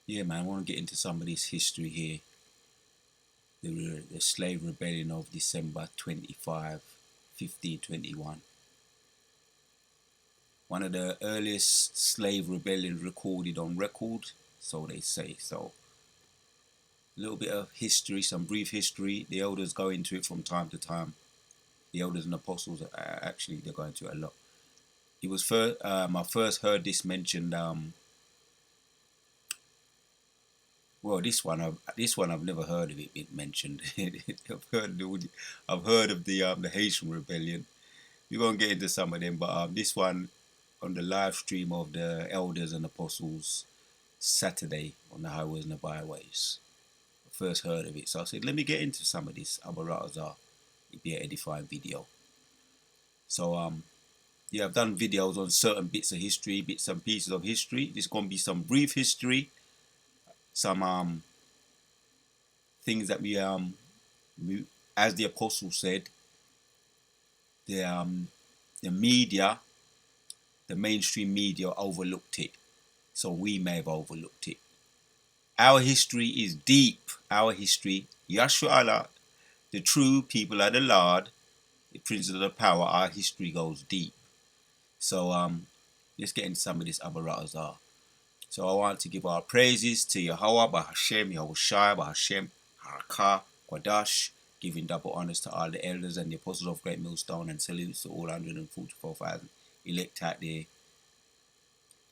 Yeah, man, I want to get into some of this history here. The slave rebellion of December 25, 1521. One of the earliest slave rebellions recorded on record, so they say. So, a little bit of history, some brief history. The elders go into it from time to time. The elders and apostles, actually, they're going into it a lot. It was first, I first heard this mentioned. Well, this one I've never heard of it mentioned. I've heard of the Haitian rebellion. We're gonna get into some of them, but this one on the live stream of the elders and apostles Saturday on the highways and the byways. I first heard of it, so I said, let me get into some of this Abarazar. It'd be an edifying video. So yeah, I've done videos on certain bits of history, bits and pieces of history. There's gonna be some brief history, some things that as the apostle said, the media, the mainstream media overlooked it. So we may have overlooked it. Our history is deep. Our history, Yashua Allah, the true people of the Lord, the prince of the power, our history goes deep. So let's get into some of this Abarazar. So I want to give our praises to Yahweh, Bahashem, Yahushua, Bahashem, Harakah, Quadash, giving double honors to all the elders and the apostles of Great Millstone, and salutes to all 144,000 elect out there.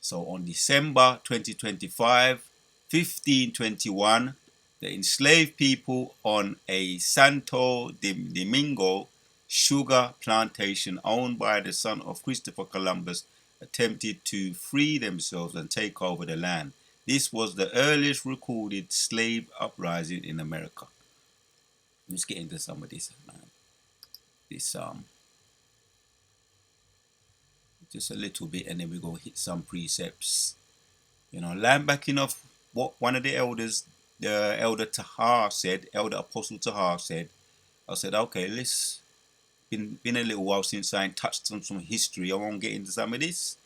So on December 2025, 1521, the enslaved people on a Santo Domingo sugar plantation owned by the son of Christopher Columbus attempted to free themselves and take over the land. This was the earliest recorded slave uprising in America. Let's get into some of this, man. This just a little bit, and then we go hit some precepts. Land backing of what one of the elders, the elder Tahar said, elder apostle Tahar said. I said, okay, let's been a little while since I ain't touched on some history. I won't get into some of this.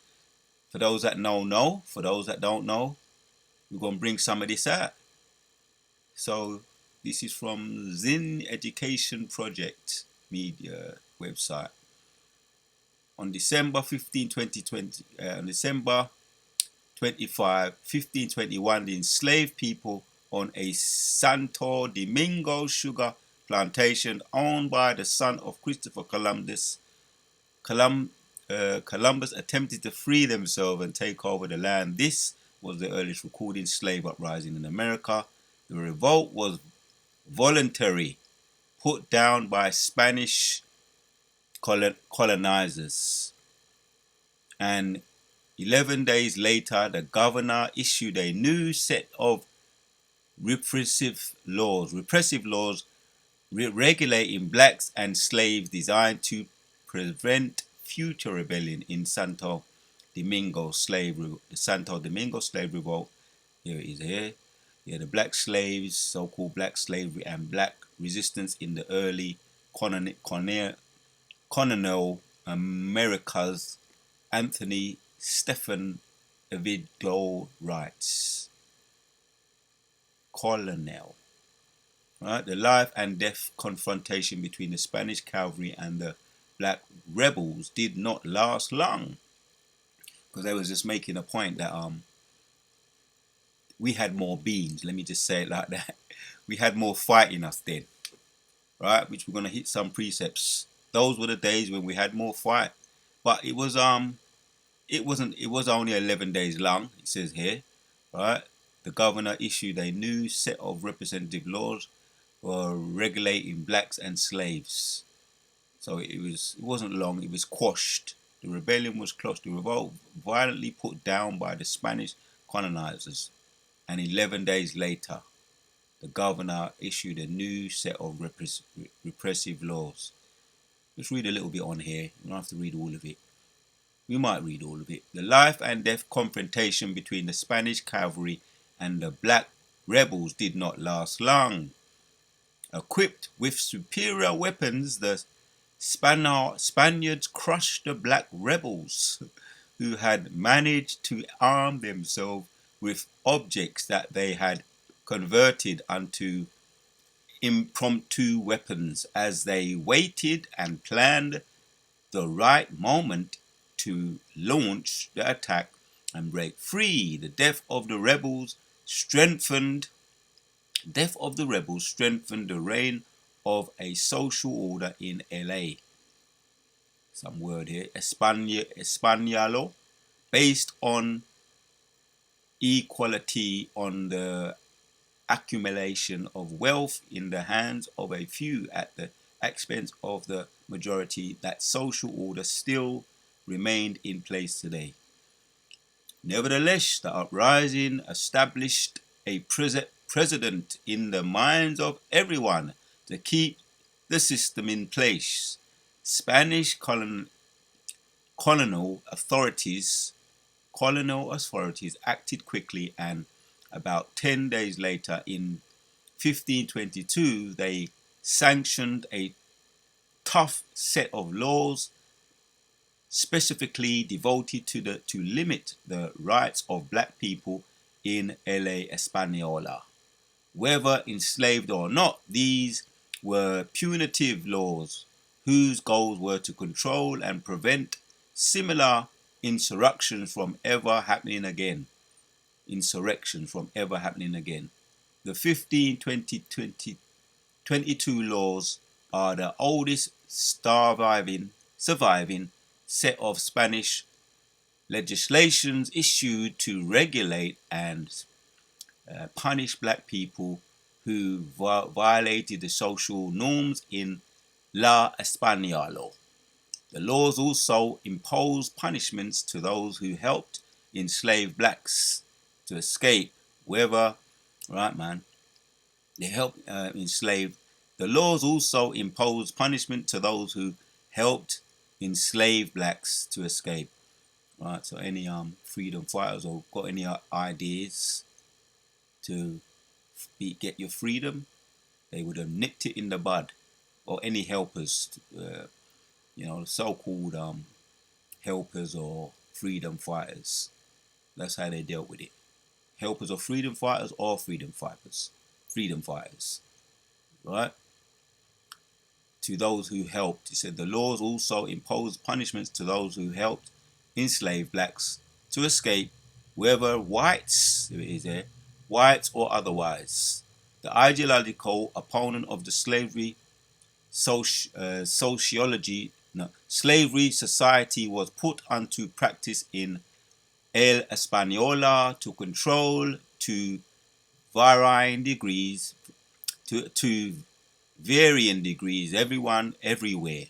For those that know. For those that don't know, we're gonna bring some of this out. So this is from Zin Education Project Media website. On December 15, 2020, on December 25, 1521, the enslaved people on a Santo Domingo sugar plantation owned by the son of Christopher Columbus. Columbus attempted to free themselves and take over the land. This was the earliest recorded slave uprising in America. The revolt was voluntary, put down by Spanish colonizers. And 11 days later, the governor issued a new set of repressive laws regulating blacks and slaves designed to prevent future rebellion in Santo Domingo slave revolt. Here it is here. Yeah, the black slaves, so-called black slavery and black resistance in the early colonial Americas. Anthony Stephen Avidgo writes, Colonel. Right, the life and death confrontation between the Spanish cavalry and the black rebels did not last long, because they was just making a point that we had more beans. Let me just say it like that. We had more fight in us then, right? Which we're gonna hit some precepts. Those were the days when we had more fight, but it was only 11 days long. It says here, right? The governor issued a new set of representative laws for regulating blacks and slaves. So it wasn't long. It was quashed. The rebellion was quashed. The revolt violently put down by the Spanish colonizers. And 11 days later, the governor issued a new set of repressive laws. Let's read a little bit on here. We don't have to read all of it. We might read all of it. The life and death confrontation between the Spanish cavalry and the black rebels did not last long. Equipped with superior weapons, the Spaniards crushed the black rebels, who had managed to arm themselves with objects that they had converted unto impromptu weapons as they waited and planned the right moment to launch the attack and break free. The death of the rebels strengthened the reign of a social order in LA. Some word here, Españolo, based on equality, on the accumulation of wealth in the hands of a few at the expense of the majority. That social order still remained in place today. Nevertheless, the uprising established a precedent in the minds of everyone to keep the system in place. Spanish colonial authorities acted quickly, and about 10 days later, in 1522, they sanctioned a tough set of laws specifically devoted to limit the rights of black people in LA Española. Whether enslaved or not, these were punitive laws whose goals were to control and prevent similar insurrections from ever happening again. The 1522 laws are the oldest surviving set of Spanish legislations issued to regulate and punish black people who violated the social norms in La Española. The laws also imposed punishments to those who helped enslave blacks to escape, whether, right man, they helped enslave. The laws also imposed punishment to those who helped enslave blacks to escape. Right, so any freedom fighters or got any ideas to get your freedom, they would have nipped it in the bud. Or any helpers, so-called helpers or freedom fighters. That's how they dealt with it. Helpers of freedom fighters or freedom fighters. Right? To those who helped. He said the laws also imposed punishments to those who helped enslave blacks to escape, whether whites or otherwise. The ideological opponent of the slavery society was put into practice in El Española to control to varying degrees everyone everywhere.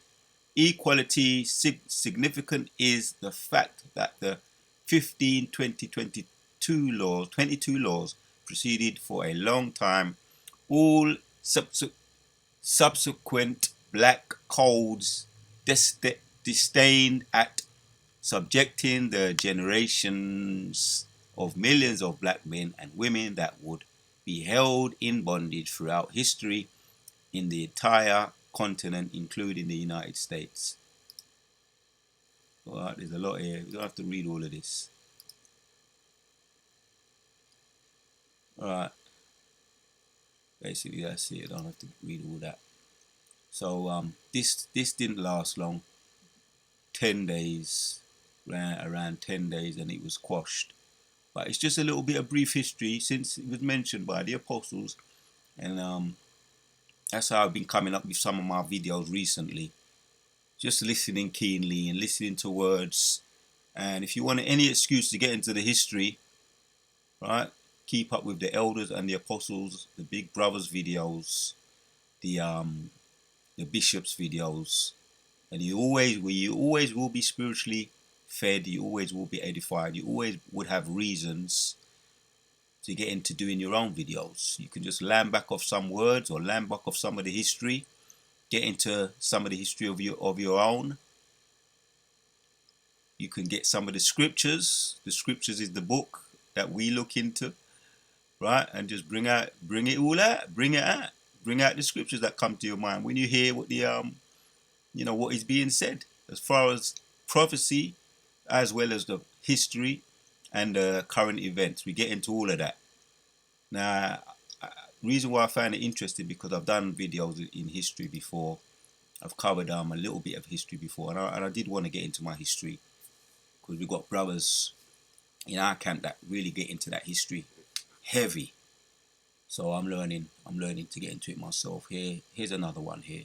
Equality significant is the fact that the 22 laws proceeded for a long time. All subsequent black codes disdained at subjecting the generations of millions of black men and women that would be held in bondage throughout history in the entire continent, including the United States. All right, there's a lot here. You don't have to read all of this. All right. Basically, that's it. You don't have to read all that. So this didn't last long. 10 days, around 10 days, and it was quashed. But it's just a little bit of brief history since it was mentioned by the apostles, and that's how I've been coming up with some of my videos recently. Just listening keenly and listening to words. And if you want any excuse to get into the history, right, keep up with the elders and the apostles, the big brothers videos, the bishops videos, and you always will be spiritually fed. You always will be edified. You always would have reasons to get into doing your own videos. You can just land back off some words or land back off some of the history. Get into some of the history of your own. You can get some of the scriptures. The scriptures is the book that we look into, right? And just bring it all out. Bring it out. Bring out the scriptures that come to your mind when you hear what the what is being said as far as prophecy, as well as the history and current events. We get into all of that. Now, reason why I find it interesting because I've done videos in history before. I've covered a little bit of history before, and I did want to get into my history because we've got brothers in our camp that really get into that history heavy. So I'm learning to get into it myself. Here's another one here,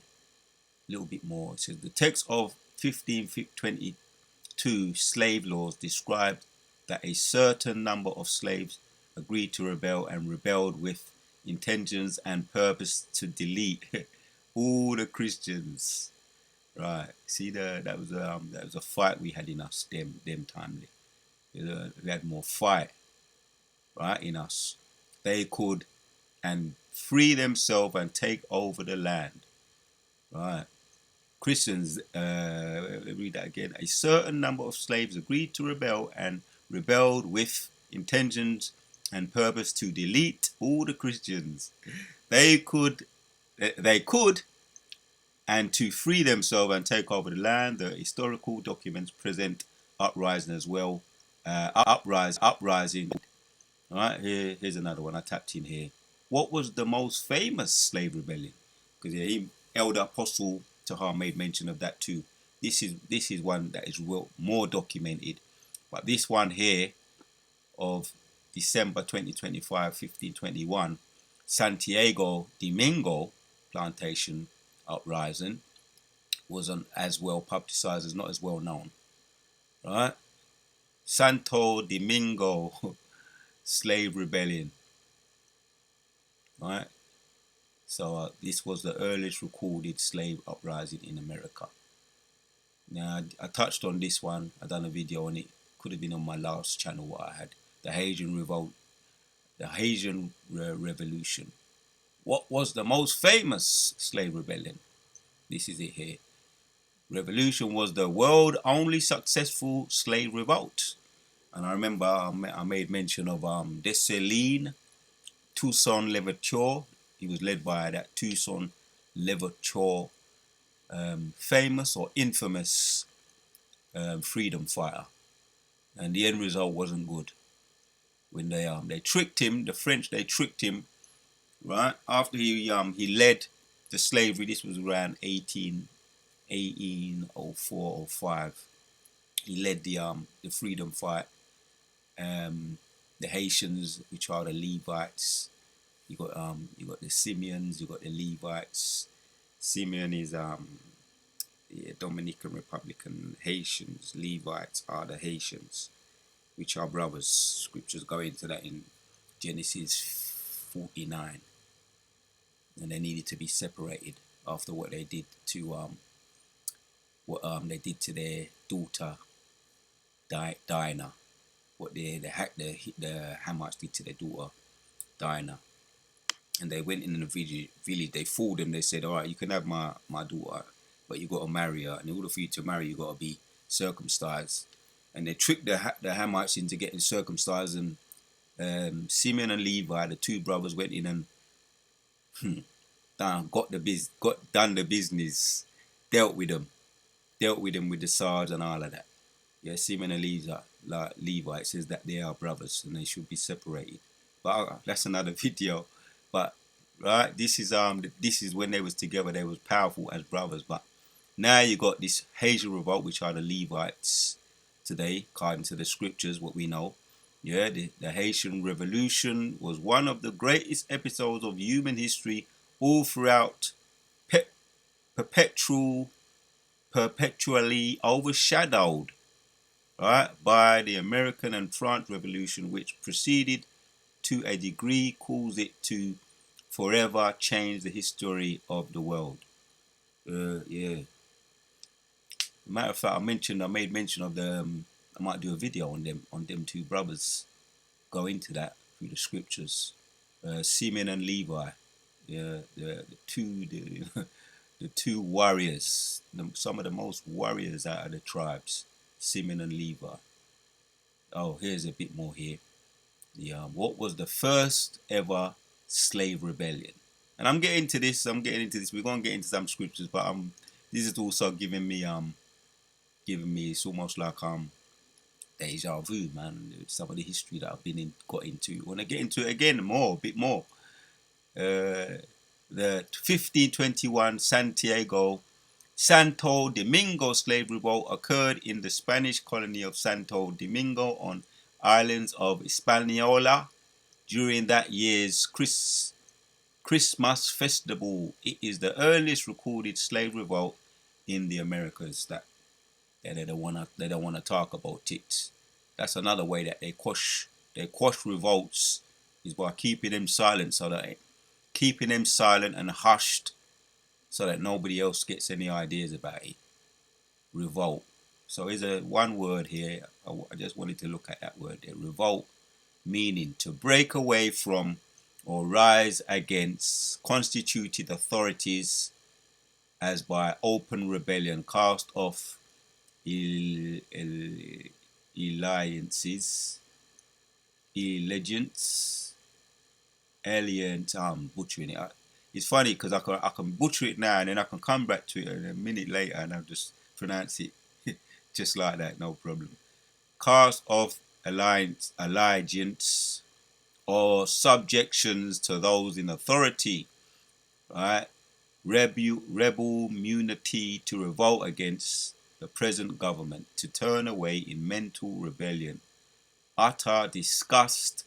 a little bit more. It says the text of 1522 slave laws described that a certain number of slaves agreed to rebel and rebelled with intentions and purpose to delete all the Christians. Right. See, that was a fight we had in us them time. We had more fight, right, in us. They could and free themselves and take over the land, right. Christians, read that again. A certain number of slaves agreed to rebel and rebelled with intentions and purpose to delete all the Christians. They could, and to free themselves and take over the land. The historical documents present uprising as well. Uprising. All right, here's another one. I tapped in here. What was the most famous slave rebellion? Because Elder Apostle Tahar made mention of that too. This is one that is more documented, but this one here of December 2025, 1521, Santiago Domingo plantation uprising wasn't as well publicized, as not as well known, right? Santo Domingo slave rebellion, right? So this was the earliest recorded slave uprising in America. Now I touched on this one. I done a video on it. Could have been on my last channel what I had. The Haitian Revolt, the Haitian Revolution. What was the most famous slave rebellion? This is it here. Revolution was the world only successful slave revolt. And I remember I made mention of Dessalines Toussaint Louverture. He was led by that Toussaint Louverture, famous or infamous freedom fighter. And the end result wasn't good. When they tricked him, the French, they tricked him, right? After he led the slavery, this was around 1804 or 5. He led the freedom fight. The Haitians, which are the Levites. You got the Simeons, you got the Levites. Simeon is the Dominican Republican. Haitians, Levites are the Haitians, which are brothers. Scriptures go into that in Genesis 49. And they needed to be separated after what they did to their daughter Dinah. What the Hamites did to their daughter Dinah. And they went in the village. They fooled them. They said, "All right, you can have my daughter, but you got to marry her. And in order for you to marry, you got to be circumcised." And they tricked the Hamites into getting circumcised. And Simeon and Levi, the two brothers, went in and done the business, dealt with them with the swords and all of that. Yeah, Simeon and Levi, it says that they are brothers and they should be separated. But that's another video. But right, this is when they was together. They was powerful as brothers. But now you got this Haitian revolt, which are the Levites today, according to the scriptures, what we know. Yeah, the Haitian Revolution was one of the greatest episodes of human history, all throughout perpetually overshadowed, right, by the American and French Revolution, which preceded to a degree caused it to forever change the history of the world. Yeah. Matter of fact, I made mention of them. I might do a video on them two brothers. Go into that through the scriptures. Simeon and Levi, yeah, the two warriors, some of the most warriors out of the tribes, Simeon and Levi. Oh, here's a bit more here. What was the first ever slave rebellion? And I'm getting into this. We're gonna get into some scriptures, but this is also giving me. It's almost like deja vu, man. Some of the history that I've got into. I want to get into it again a bit more. The 1521 Santo Domingo slave revolt occurred in the Spanish colony of Santo Domingo on islands of Hispaniola during that year's Christmas festival. It is the earliest recorded slave revolt in the Americas that they don't wanna talk about it. That's another way that they quash revolts, is by keeping them silent, and hushed, so that nobody else gets any ideas about it. Revolt. So here's one word here. I just wanted to look at that word there. Revolt, meaning to break away from or rise against constituted authorities, as by open rebellion, cast off alliances, allegiance, I'm butchering it. It's funny because I can butcher it now and then I can come back to it a minute later and I'll just pronounce it just like that, no problem. Cast off allegiance or subjections to those in authority, right? Rebel immunity, to revolt against the present government, to turn away in mental rebellion, utter disgust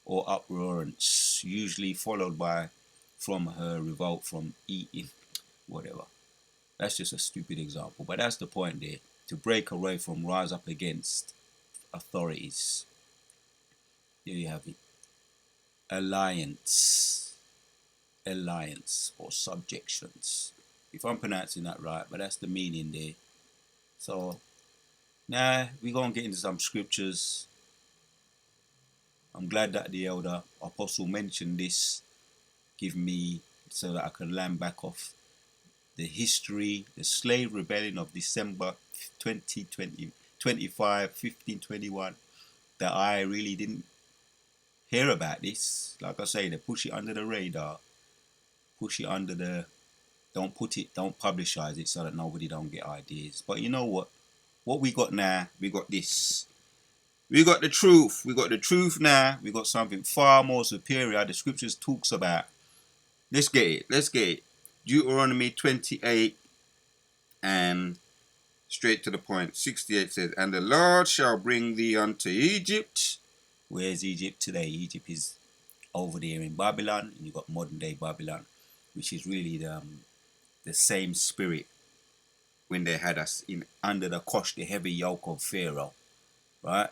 or uproarance, usually followed by from her revolt from eating, whatever. That's just a stupid example, but that's the point there. To break away from, rise up against authorities. There you have it. Alliance or subjections, if I'm pronouncing that right, but that's the meaning there. So now we're going to get into some scriptures. I'm glad that the elder apostle mentioned this, give me, so that I can land back off the history, the slave rebellion of December 2020, 1521, that I really didn't hear about this. Like I say, they push it under the radar, don't publicize it so that nobody don't get ideas. But you know what we got now? We got this. We got the truth. We got the truth now. We got something far more superior. The scriptures talks about. Let's get it. Deuteronomy 28 and straight to the point. 68 says, "And the Lord shall bring thee unto Egypt." Where's Egypt today? Egypt is over there in Babylon. And you got modern day Babylon, which is really the same spirit when they had us under the heavy yoke of Pharaoh, right?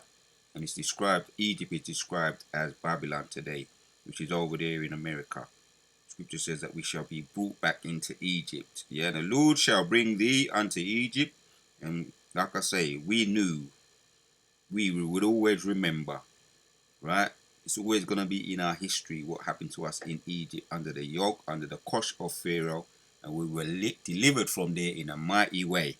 And it's described, Egypt is described as Babylon today, which is over there in America. Scripture says that we shall be brought back into Egypt. Yeah, the Lord shall bring thee unto Egypt. And like I say, we would always remember, right? It's always going to be in our history what happened to us in Egypt under the yoke, under the cosh of Pharaoh. And we were delivered from there in a mighty way.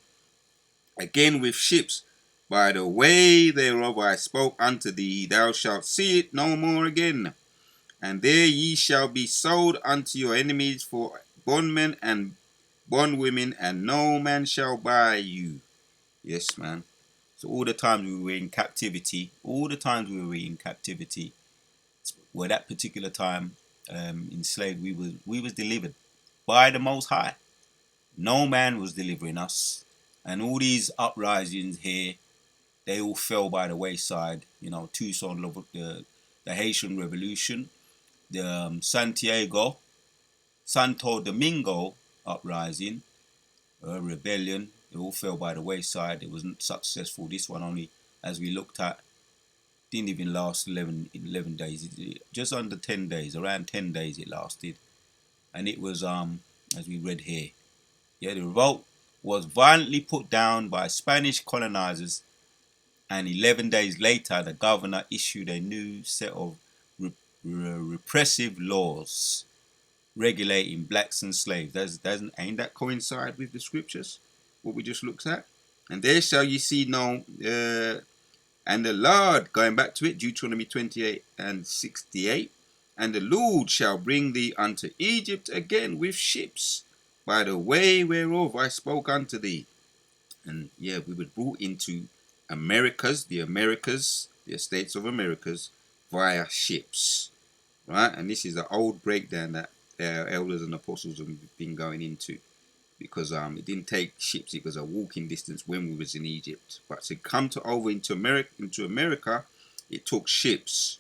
Again with ships, by the way thereof I spoke unto thee, thou shalt see it no more again. And there ye shall be sold unto your enemies for bondmen and bondwomen, and no man shall buy you. Yes, man. So all the times we were in captivity, where that particular time enslaved, we was delivered by the Most High. No man was delivering us. And all these uprisings here, they all fell by the wayside. You know, Tucson, the Haitian Revolution, the Santo Domingo uprising, rebellion, they all fell by the wayside. It wasn't successful. This one only, as we looked at, didn't even last 11 days. Just under 10 days, around 10 days it lasted. And it was, as we read here, yeah, the revolt was violently put down by Spanish colonizers, and 11 days later the governor issued a new set of repressive laws regulating blacks and slaves. Ain't that coincide with the scriptures, what we just looked at? And there shall you see no, and the Lord, going back to it, Deuteronomy 28 and 68, and the Lord shall bring thee unto Egypt again with ships, by the way whereof I spoke unto thee. And yeah, we were brought into Americas, the estates of Americas, via ships, right? And this is an old breakdown that elders and apostles have been going into, because it didn't take ships; it was a walking distance when we was in Egypt. But to come to over into America, it took ships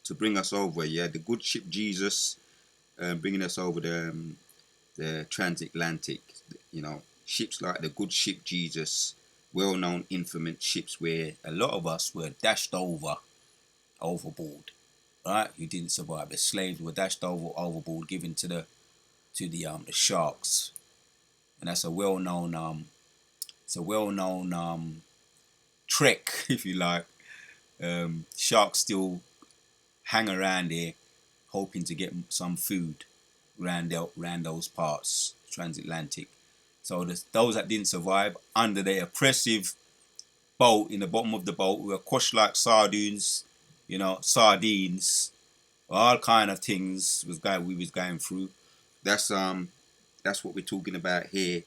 to bring us over. Yeah, the good ship Jesus, bringing us over the transatlantic. You know, ships like the good ship Jesus, well-known, infamous ships where a lot of us were dashed overboard. Right, you didn't survive. The slaves were dashed overboard, given to the sharks, and that's a well-known trick, if you like. Sharks still hang around here, hoping to get some food around those parts, transatlantic. So those that didn't survive under the oppressive boat, in the bottom of the boat, were crushed like sardines, sardines, all kind of things we was going through. That's what we're talking about here.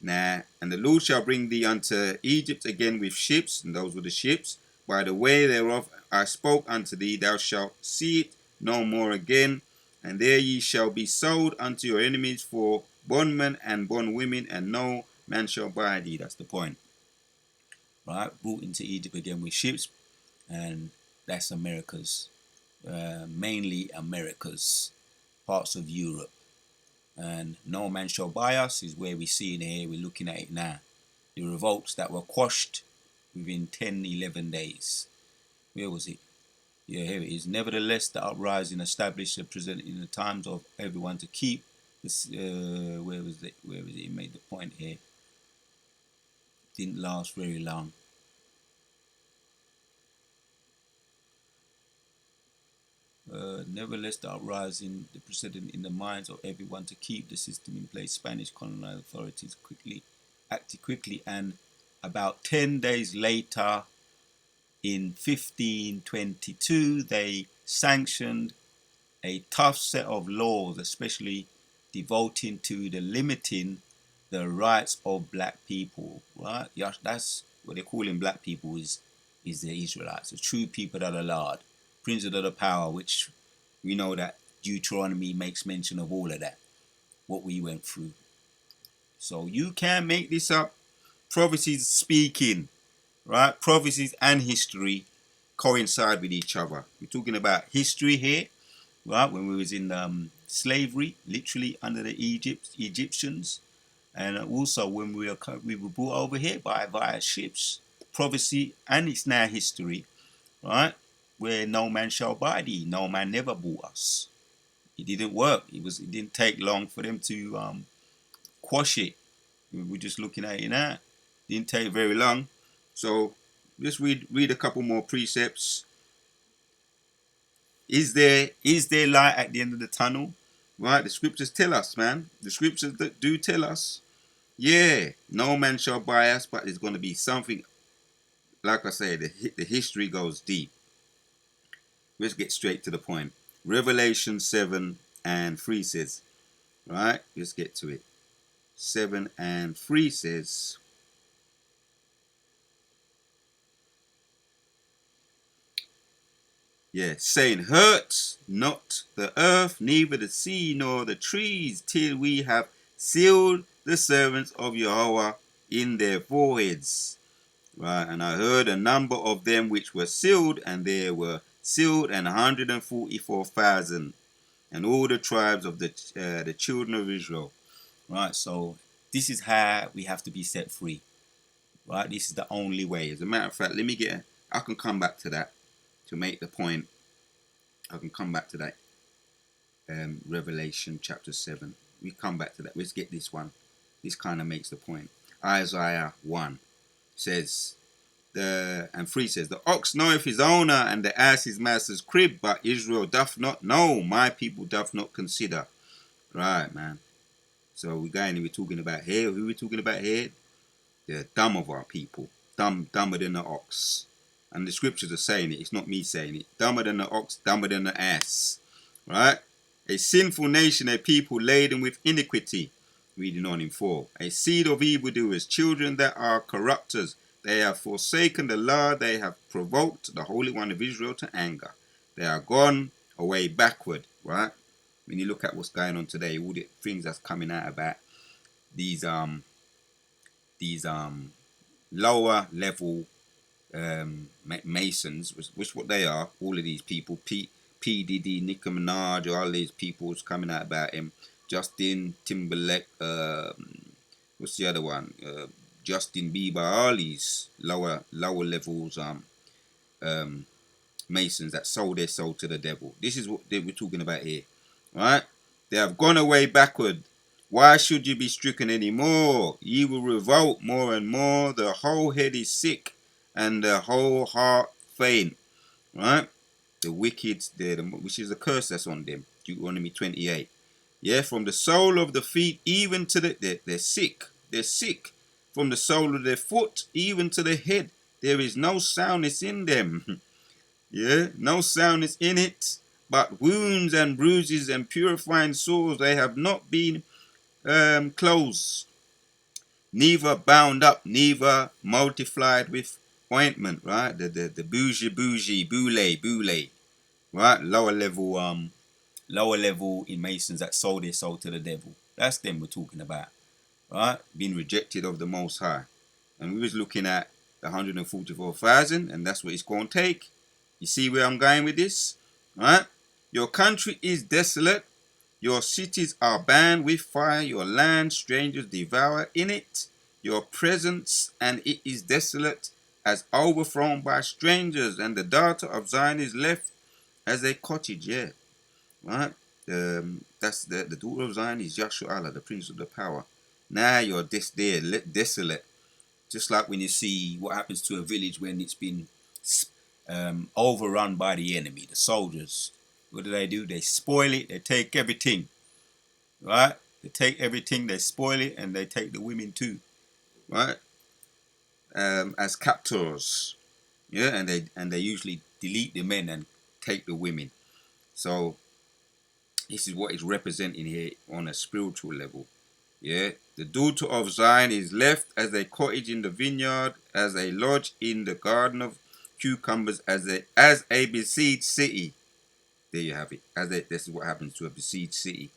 Now, and the Lord shall bring thee unto Egypt again with ships, and those were the ships. By the way thereof I spoke unto thee, thou shalt see it no more again. And there ye shall be sold unto your enemies for bondmen and bondwomen, and no man shall buy thee. That's the point. Right? Brought into Egypt again with ships, and that's Americas. Mainly Americas, parts of Europe. And no man shall buy us is where we see in here, we're looking at it now. The revolts that were quashed within 10-11 days. Where was it? Yeah, here it is. Nevertheless, the uprising established and presented in the times of everyone to keep this. Where was it? He made the point here. Didn't last very long. Nevertheless, the uprising, the precedent in the minds of everyone to keep the system in place. Spanish colonial authorities acted quickly, and about 10 days later, in 1522, they sanctioned a tough set of laws, especially devoting to the limiting the rights of black people. Right? Yeah, that's what they're calling black people is the Israelites, the true people that are Lord, princes of the power, which we know that Deuteronomy makes mention of all of that, what we went through. So you can't make this up. Prophecies speaking, right? Prophecies and history coincide with each other. We're talking about history here, right? When we was in slavery, literally under the Egyptians, and also when we were brought over here via ships. Prophecy, and it's now history, right? Where no man shall buy thee, no man never bought us. It didn't work. It didn't take long for them to quash it. We're just looking at it now. Didn't take very long. So just read a couple more precepts. Is there light at the end of the tunnel? Right, the scriptures tell us, man. The scriptures do tell us. Yeah, no man shall buy us, but there's going to be something. Like I say, the history goes deep. Let's get straight to the point. Revelation 7:3 says, right? Let's get to it. 7:3 says, yeah, saying, hurt not the earth, neither the sea nor the trees, till we have sealed the servants of Yahweh in their foreheads. Right, and I heard a number of them which were sealed, and there were sealed 144,000, and all the tribes of the children of Israel. Right, so this is how we have to be set free. Right, this is the only way. As a matter of fact, I can come back to that to make the point. I can come back to that. Revelation chapter 7. We come back to that. Let's get this one. This kind of makes the point. Isaiah 1 says, and 3 says, the ox knoweth his owner, and the ass his master's crib, but Israel doth not know, my people doth not consider. Right, man. So we're talking about here. Who we're talking about here? The dumb of our people. Dumber than the ox. And the scriptures are saying it. It's not me saying it. Dumber than the ox, dumber than the ass. Right? A sinful nation, a people laden with iniquity. Reading on in 4. A seed of evildoers, children that are corrupters, They have forsaken the law. They have provoked the Holy One of Israel to anger. They are gone away backward, right? When you look at what's going on today, all the things that's coming out about these lower level Masons, which what they are, all of these people, P Diddy, Nicki Minaj, all these people's coming out about him, Justin Timberlake, what's the other one, Justin Bieber, all these lower levels Masons that sold their soul to the devil. This is what we're talking about here, right? They have gone away backward. Why should you be stricken any more? Ye will revolt more and more. The whole head is sick, and the whole heart faint. Right? The wicked, which is a curse that's on them. Deuteronomy 28. Yeah, from the sole of the feet even to they're sick. They're sick. From the sole of their foot even to the head. There is no soundness in them. Yeah, no soundness in it, but wounds and bruises and purifying sores. They have not been closed, neither bound up, neither multiplied with ointment. Right, the boule, right, lower level in Masons that sold their soul to the devil. That's them we're talking about, right? Being rejected of the Most High, and we was looking at the 144,000, and that's what it's going to take. You see where I'm going with this? Right? Your country is desolate. Your cities are burned with fire. Your land strangers devour in it. Your presence and it is desolate, as overthrown by strangers. And the daughter of Zion is left as a cottage. Yeah, right. That's the daughter of Zion is Yahshua, the Prince of the Power. Now you're desolate. Just like when you see what happens to a village when it's been overrun by the enemy, the soldiers. What do? They spoil it. They take everything, right? They take everything. They spoil it, and they take the women too, right? As captors, yeah, and they usually delete the men and take the women. So this is what is representing here on a spiritual level. Yeah, the daughter of Zion is left as a cottage in the vineyard, as a lodge in the garden of cucumbers, as a besieged city. There you have it. This is what happens to a besieged city.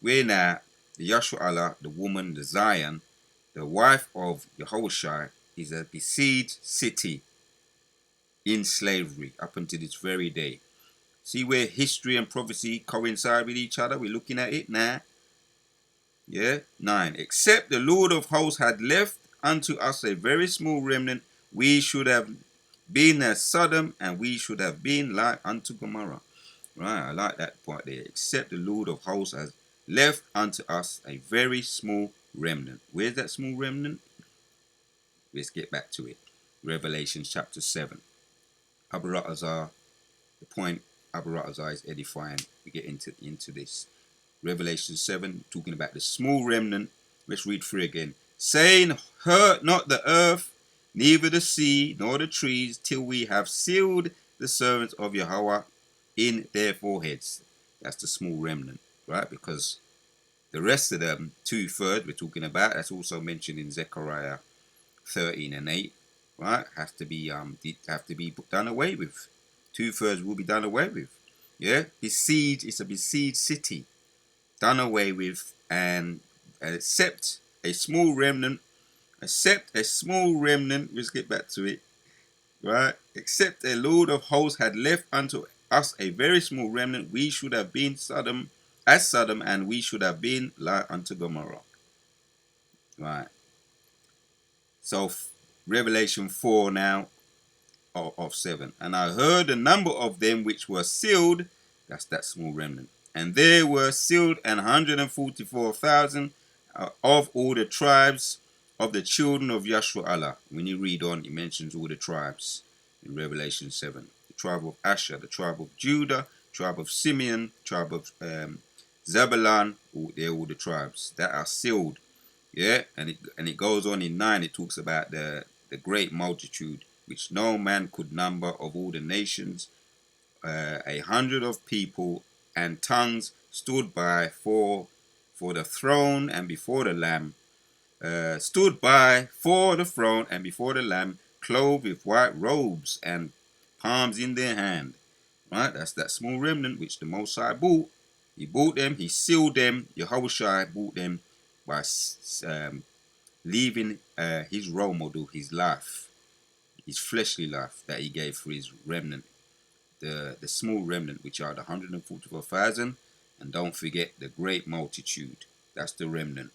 Where now the Yahshua, the woman, the Zion, the wife of Yehoshua, is a besieged city in slavery up until this very day. See where history and prophecy coincide with each other? We're looking at it now. Yeah, 9. Except the Lord of hosts had left unto us a very small remnant, we should have been as Sodom, and we should have been like unto Gomorrah. Right, I like that part there. Except the Lord of hosts has left unto us a very small remnant. Where's that small remnant? Let's get back to it. Revelation chapter 7. Abu Ratazar, the point Abu Ratazar is edifying. We get into this. Revelation 7, talking about the small remnant. Let's read through again. Saying, hurt not the earth, neither the sea, nor the trees, till we have sealed the servants of Yahweh in their foreheads. That's the small remnant, right? Because the rest of them, 2/3 we're talking about, that's also mentioned in Zechariah 13 and 8, right? Have to be done away with. 2/3 will be done away with. Yeah, besieged. It's a besieged city, done away with, and except a small remnant. Let's get back to it. Right? Except the Lord of hosts had left unto us a very small remnant, we should have been Sodom, and we should have been like unto Gomorrah. Right. So Revelation 4 now of 7. And I heard the number of them which were sealed, that's that small remnant. And there were sealed 144,000 of all the tribes of the children of Yahshua. When you read on, it mentions all the tribes in Revelation 7. The tribe of Asher, the tribe of Judah, tribe of Simeon, tribe of Zebulun, they're all the tribes that are sealed. Yeah, and it goes on in 9, it talks about the great multitude, which no man could number, of all the nations, 100 of people and tongues stood by for the throne and before the Lamb, stood by for the throne and before the Lamb clothed with white robes and palms in their hand. Right? That's that small remnant which the Most High bought. He bought them, he sealed them. Yahushua bought them by leaving his role model, his life, his fleshly life that he gave for his remnant. The small remnant, which are the 144,000, and don't forget the great multitude. That's the remnant.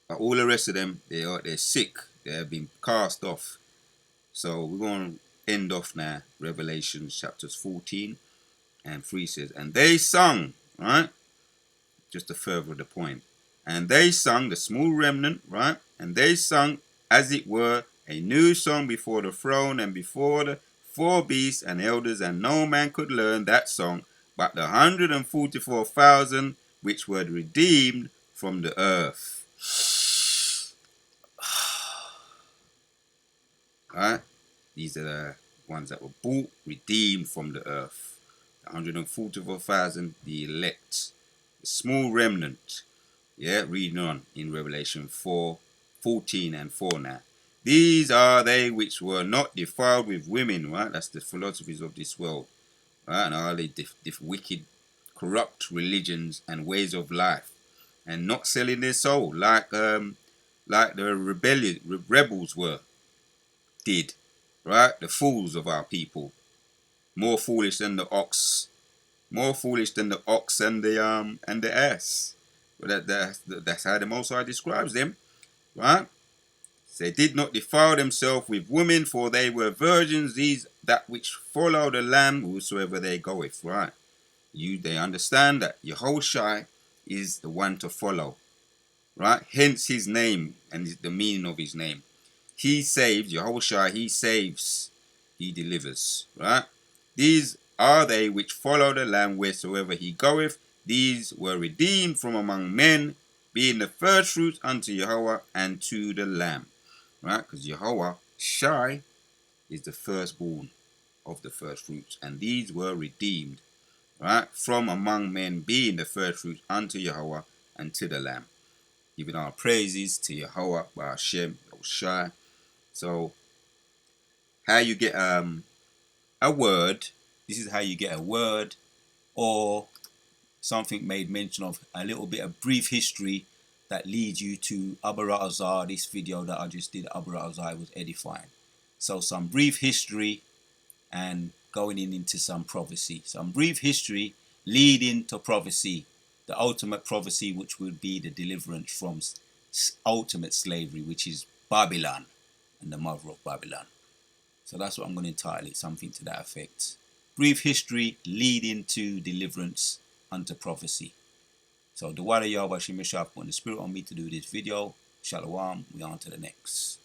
But all the rest of them, they're sick. They have been cast off. So we're going to end off now. Revelation chapters 14 and 3 says, and they sung, right? Just to further the point. And they sung, the small remnant, right? And they sung, as it were, a new song before the throne and before the four beasts and elders, and no man could learn that song but the 144,000 which were redeemed from the earth. Right? These are the ones that were bought, redeemed from the earth. 144,000, the elect, the small remnant. Yeah, reading on in Revelation 4:14 and 4 now. These are they which were not defiled with women, right? That's the philosophies of this world, right? And all the wicked, corrupt religions and ways of life, and not selling their soul like the rebels did, right? The fools of our people, more foolish than the ox, more foolish than the ox and the ass. But that's how the Most High describes them, right? They did not defile themselves with women, for they were virgins, these that which follow the Lamb whosoever they goeth, right? They understand that Yahushua is the one to follow, right? Hence his name and the meaning of his name. He saves, Yahushua, he saves, he delivers, right? These are they which follow the Lamb wheresoever he goeth. These were redeemed from among men, being the first fruits unto Yahweh and to the Lamb. Right? Because Yahweh Shai is the firstborn of the first fruits. And these were redeemed, right? From among men, being the first fruits unto Yahweh and to the Lamb. Giving our praises to Yahweh by Hashem, Shai. So, how you get a word, this is how you get a word or something made mention of, a little bit of brief history that leads you to Abu Ra'azar. This video that I just did, Abu Ra'azar, was edifying. So some brief history and going into some prophecy. Some brief history leading to prophecy. The ultimate prophecy, which would be the deliverance from ultimate slavery, which is Babylon and the mother of Babylon. So that's what I'm going to entitle it, something to that effect. Brief history leading to deliverance unto prophecy. So the Wada Yahweh Shemeshach put the spirit on me to do this video. Shalom. We on to the next.